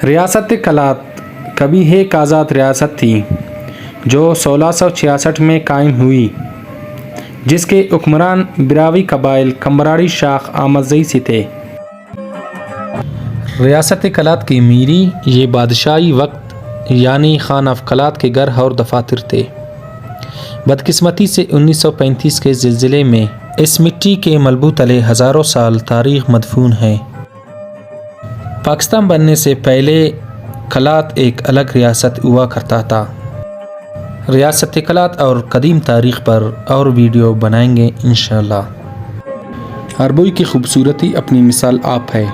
रियासत कलात कभी एक आज़ाद रियासत थी जो 1666 में कायम हुई, जिसके हुक्मरान बिरावी कबाइल कमराड़ी शाख आमदजई से थे। रियासत कलात की मीरी ये बादशाही वक्त यानी खान ऑफ कलात के घर और दफातर थे। बदकिस्मती से 1935 के ज़िलज़िले में इस मिट्टी के मलबू तले हज़ारों साल तारीख़ मदफून है। पाकिस्तान बनने से पहले कलात एक अलग रियासत हुआ करता था। रियासत कलात और कदीम तारीख़ पर और वीडियो बनाएंगे इंशाअल्लाह। अरबोई की खूबसूरती अपनी मिसाल आप है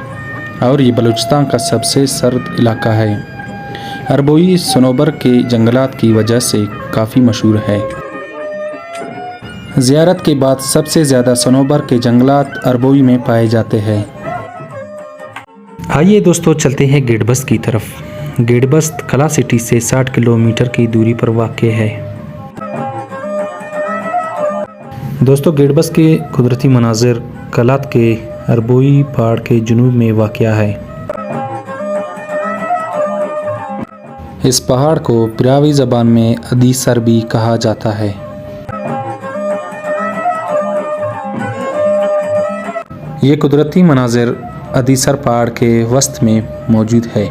और ये बलूचिस्तान का सबसे सर्द इलाका है। अरबोई सनोबर के जंगलात की वजह से काफ़ी मशहूर है। ज़ियारत के बाद सबसे ज़्यादा सनोबर के जंगलात अरबोई में पाए जाते हैं। आइए दोस्तों चलते हैं गेटबस्त की तरफ। गेटबस्त कला सिटी से 60 किलोमीटर की दूरी पर वाक़ है। दोस्तों गेटबस्त के कुदरती मनाजिर कलात के अरबोई पहाड़ के जुनूब में वाक़ है। इस पहाड़ को बिरावी ज़बान में अदीसर भी कहा जाता है। ये कुदरती मनाजिर अदीसर पहाड़ के वस्त में मौजूद है।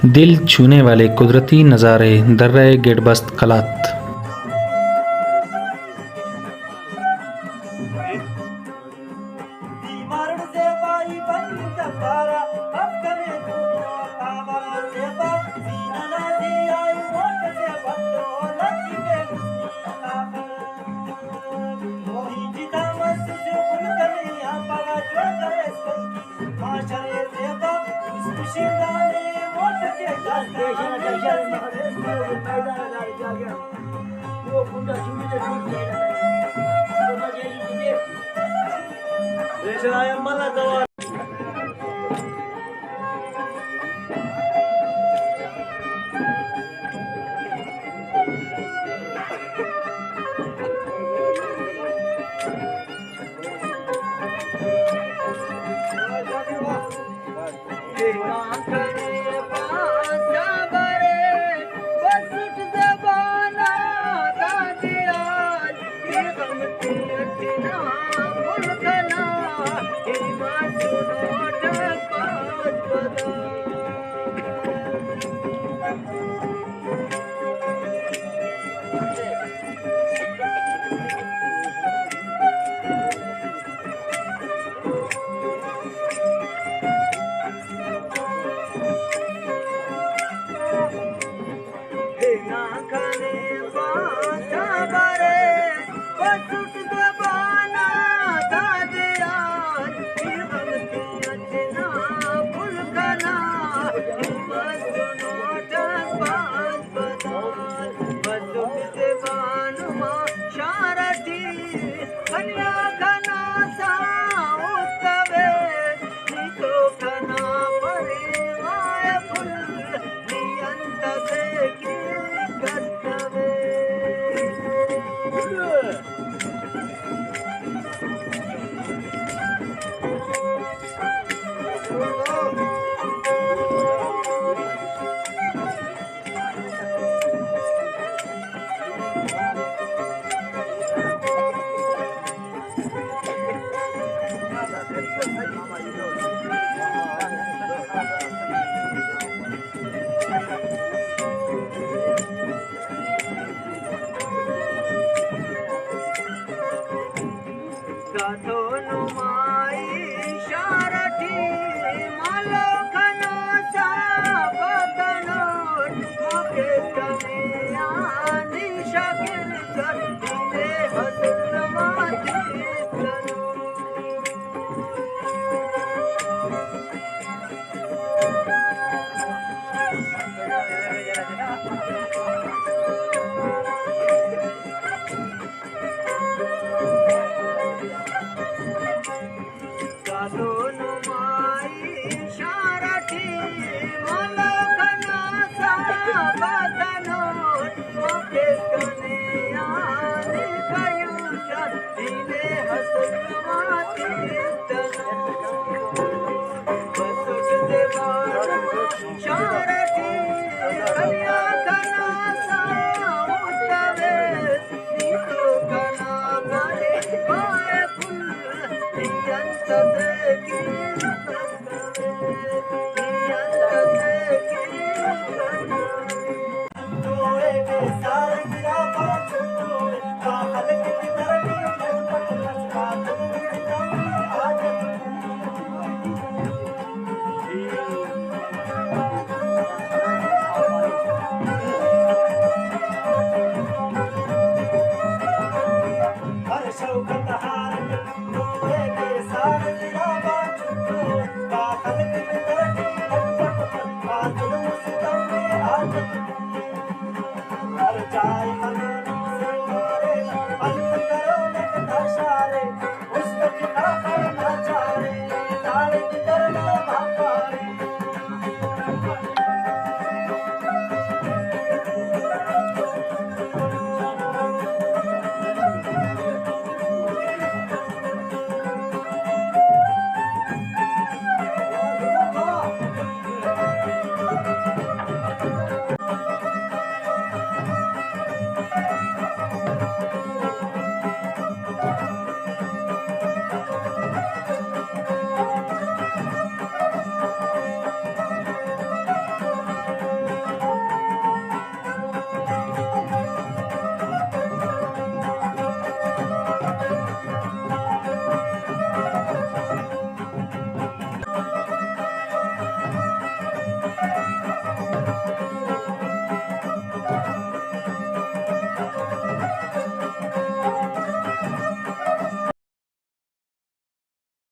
दिल छूने वाले कुदरती नज़ारे दर्रे गेटबस्त कलात। चाय